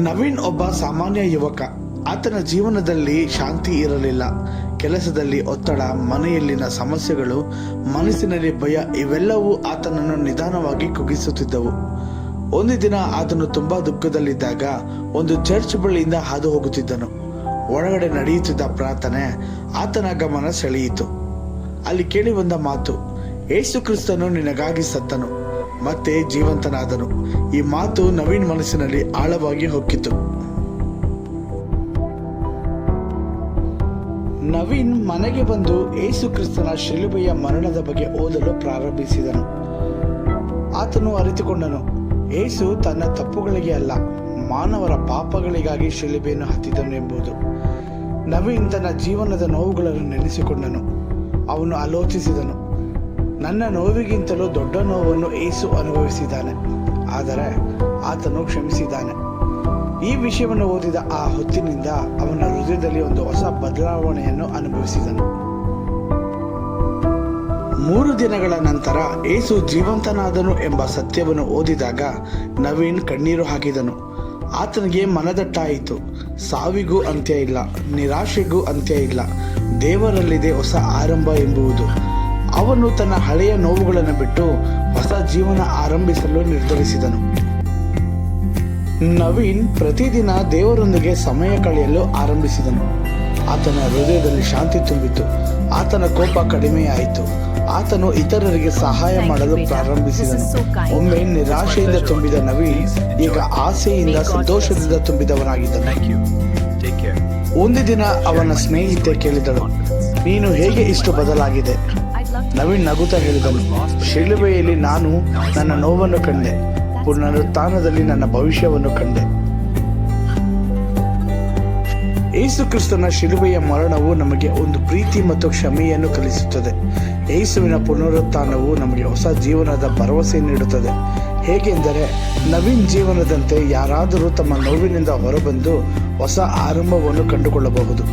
ನವೀನ್ ಒಬ್ಬ ಸಾಮಾನ್ಯ ಯುವಕ. ಆತನ ಜೀವನದಲ್ಲಿ ಶಾಂತಿ ಇರಲಿಲ್ಲ. ಕೆಲಸದಲ್ಲಿ ಒತ್ತಡ, ಮನೆಯಲ್ಲಿನ ಸಮಸ್ಯೆಗಳು, ಮನಸ್ಸಿನಲ್ಲಿ ಭಯ ಇವೆಲ್ಲವೂ ಆತನನ್ನು ನಿಧಾನವಾಗಿ ಕುಗ್ಗಿಸುತ್ತಿದ್ದವು. ಒಂದು ದಿನ ಆತನು ತುಂಬಾ ದುಃಖದಲ್ಲಿದ್ದಾಗ ಒಂದು ಚರ್ಚ್ ಬಳಿಯಿಂದ ಹಾದು ಹೋಗುತ್ತಿದ್ದನು. ಒಳಗಡೆ ನಡೆಯುತ್ತಿದ್ದ ಪ್ರಾರ್ಥನೆ ಆತನ ಗಮನ ಸೆಳೆಯಿತು. ಅಲ್ಲಿ ಕೇಳಿ ಬಂದ ಮಾತು, ಯೇಸು ಕ್ರಿಸ್ತನು ನಿನಗಾಗಿ ಸತ್ತನು, ಮತ್ತೆ ಜೀವಂತನಾದನು. ಈ ಮಾತು ನವೀನ್ ಮನಸ್ಸಿನಲ್ಲಿ ಆಳವಾಗಿ ಹೊಕ್ಕಿತು. ನವೀನ್ ಮನೆಗೆ ಬಂದು ಯೇಸು ಕ್ರಿಸ್ತನ ಶಿಲುಬೆಯ ಮರಣದ ಬಗ್ಗೆ ಓದಲು ಪ್ರಾರಂಭಿಸಿದನು. ಆತನು ಅರಿತುಕೊಂಡನು, ಯೇಸು ತನ್ನ ತಪ್ಪುಗಳಿಗೆ ಅಲ್ಲ, ಮಾನವರ ಪಾಪಗಳಿಗಾಗಿ ಶಿಲುಬೆಯನ್ನು ಹತ್ತಿದನು ಎಂಬುದು. ನವೀನ್ ತನ್ನ ಜೀವನದ ನೋವುಗಳನ್ನು ನೆನೆಸಿಕೊಂಡನು. ಅವನು ಆಲೋಚಿಸಿದನು, ನನ್ನ ನೋವಿಗಿಂತಲೂ ದೊಡ್ಡ ನೋವನ್ನು ಯೇಸು ಅನುಭವಿಸಿದ್ದಾನೆ, ಆದರೆ ಆತನು ಕ್ಷಮಿಸಿದ್ದಾನೆ. ಈ ವಿಷಯವನ್ನು ಓದಿದ ಆ ಹೊತ್ತಿನಿಂದ ಅವನ ಹೃದಯದಲ್ಲಿ ಒಂದು ಹೊಸ ಬದಲಾವಣೆಯನ್ನು ಅನುಭವಿಸಿದನು. 3 ದಿನಗಳ ನಂತರ ಯೇಸು ಜೀವಂತನಾದನು ಎಂಬ ಸತ್ಯವನ್ನು ಓದಿದಾಗ ನವೀನ್ ಕಣ್ಣೀರು ಹಾಕಿದನು. ಆತನಿಗೆ ಮನದಟ್ಟಾಯಿತು. ಸಾವಿಗೂ ಅಂತ್ಯ ಇಲ್ಲ, ನಿರಾಶೆಗೂ ಅಂತ್ಯ ಇಲ್ಲ, ದೇವರಲ್ಲಿದೆ ಹೊಸ ಆರಂಭ ಎಂಬುದು. ಅವನು ತನ್ನ ಹಳೆಯ ನೋವುಗಳನ್ನು ಬಿಟ್ಟು ಹೊಸ ಜೀವನ ಆರಂಭಿಸಲು ನಿರ್ಧರಿಸಿದನು. ನವೀನ್ ಪ್ರತಿದಿನ ದೇವರೊಂದಿಗೆ ಸಮಯ ಕಳೆಯಲು ಆರಂಭಿಸಿದನು. ಆತನ ಹೃದಯದಲ್ಲಿ ಶಾಂತಿ ತುಂಬಿತು. ಆತನ ಕೋಪ ಕಡಿಮೆಯಾಯಿತು. ಆತನು ಇತರರಿಗೆ ಸಹಾಯ ಮಾಡಲು ಪ್ರಾರಂಭಿಸಿದನು. ಒಮ್ಮೆ ನಿರಾಶೆಯಿಂದ ತುಂಬಿದ ನವೀನ್ ಈಗ ಆಸೆಯಿಂದ, ಸಂತೋಷದಿಂದ ತುಂಬಿದವನಾಗಿದ್ದನು. ಒಂದು ದಿನ ಅವನ ಸ್ನೇಹಿತೆ ಕೇಳಿದಳು, ನೀನು ಹೇಗೆ ಇಷ್ಟು ಬದಲಾಗಿದೆ? ನವೀನ್ ನಗುತ್ತಾ ಹೇಳಿದನು, ಶಿಲುಬೆಯಲ್ಲಿ ನಾನು ನನ್ನ ನೋವನ್ನು ಕಂಡೆ, ಪುನರುತ್ಥಾನದಲ್ಲಿ ನನ್ನ ಭವಿಷ್ಯವನ್ನು ಕಂಡೆ. ಯೇಸು ಕ್ರಿಸ್ತನ ಶಿಲುಬೆಯ ಮರಣವು ನಮಗೆ ಒಂದು ಪ್ರೀತಿ ಮತ್ತು ಕ್ಷಮೆಯನ್ನು ಕಲಿಸುತ್ತದೆ. ಯೇಸುವಿನ ಪುನರುತ್ಥಾನವು ನಮಗೆ ಹೊಸ ಜೀವನದ ಭರವಸೆ ನೀಡುತ್ತದೆ. ಹೇಗೆಂದರೆ, ನವೀನ್ ಜೀವನದಂತೆ ಯಾರಾದರೂ ತಮ್ಮ ನೋವಿನಿಂದ ಹೊರಬಂದು ಹೊಸ ಆರಂಭವನ್ನು ಕಂಡುಕೊಳ್ಳಬಹುದು.